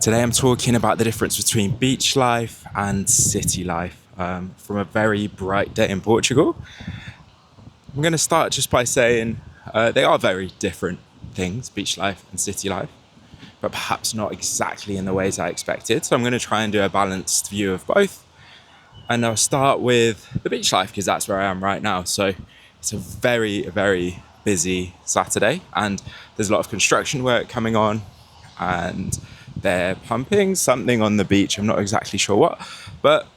Today I'm talking about the difference between beach life and city life from a very bright day in Portugal. I'm going to start just by saying they are very different things, beach life and city life, but perhaps not exactly in the ways I expected. So I'm going to try and do a balanced view of both. And I'll start with the beach life because that's where I am right now. So it's a very, very busy Saturday and there's a lot of construction work coming on and they're pumping something on the beach. I'm not exactly sure what, but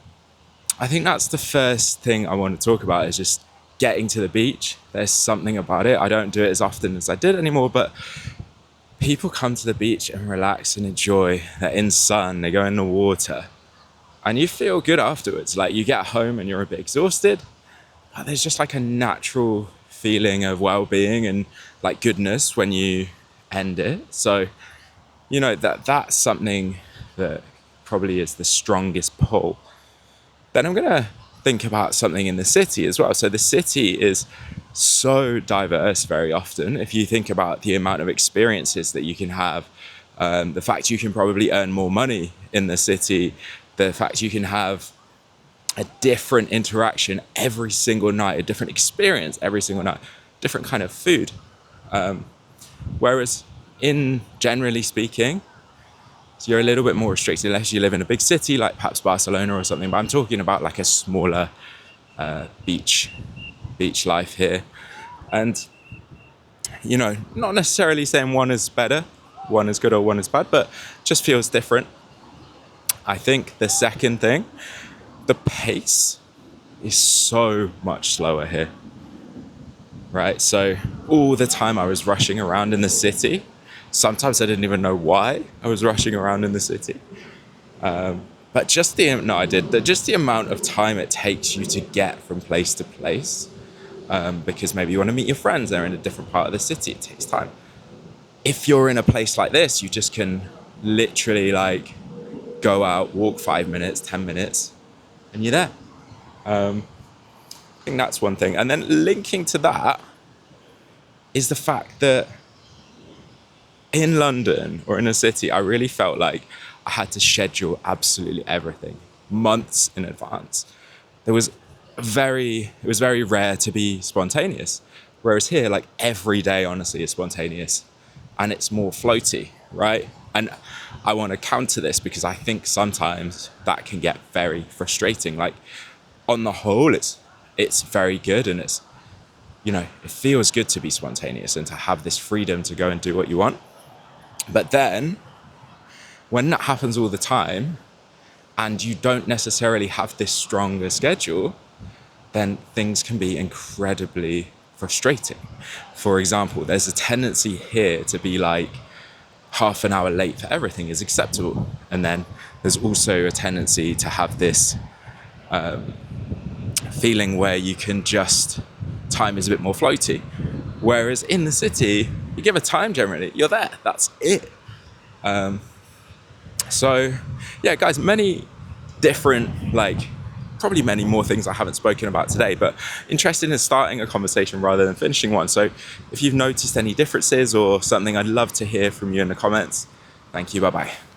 I think that's the first thing I want to talk about is just getting to the beach. There's something about it. I don't do it as often as I did anymore, but people come to the beach and relax and enjoy. They're in sun, they go in the water and you feel good afterwards. Like you get home and you're a bit exhausted, but there's just like a natural feeling of well-being and like goodness when you end it. So you know, that's something that probably is the strongest pull. Then I'm going to think about something in the city as well. So the city is so diverse very often. If you think about the amount of experiences that you can have, the fact you can probably earn more money in the city, the fact you can have a different interaction every single night, a different experience every single night, different kind of food. Whereas generally speaking, so you're a little bit more restricted unless you live in a big city like perhaps Barcelona or something, but I'm talking about like a smaller beach life here. And you know, not necessarily saying one is better, one is good or one is bad, but just feels different. I think the second thing, the pace is so much slower here, right? So all the time I was rushing around in the city. Sometimes I didn't even know why I was rushing around in the city. But just the amount of time it takes you to get from place to place, because maybe you want to meet your friends, they're in a different part of the city, it takes time. If you're in a place like this, you just can literally like go out, walk 5 minutes, 10 minutes, and you're there. I think that's one thing. And then linking to that is the fact that in London or in a city, I really felt like I had to schedule absolutely everything months in advance. It was very rare to be spontaneous. Whereas here, like every day, honestly, is spontaneous and it's more floaty, right? And I want to counter this because I think sometimes that can get very frustrating. Like on the whole, it's very good and it's, you know, it feels good to be spontaneous and to have this freedom to go and do what you want. But then when that happens all the time and you don't necessarily have this stronger schedule, then things can be incredibly frustrating. For example, there's a tendency here to be like half an hour late for everything is acceptable. And then there's also a tendency to have this feeling where you can just, time is a bit more floaty. Whereas in the city, you give a time generally, you're there, that's it. So yeah, guys, many different, like probably many more things I haven't spoken about today, but interested in starting a conversation rather than finishing one. So if you've noticed any differences or something, I'd love to hear from you in the comments. Thank you, bye-bye.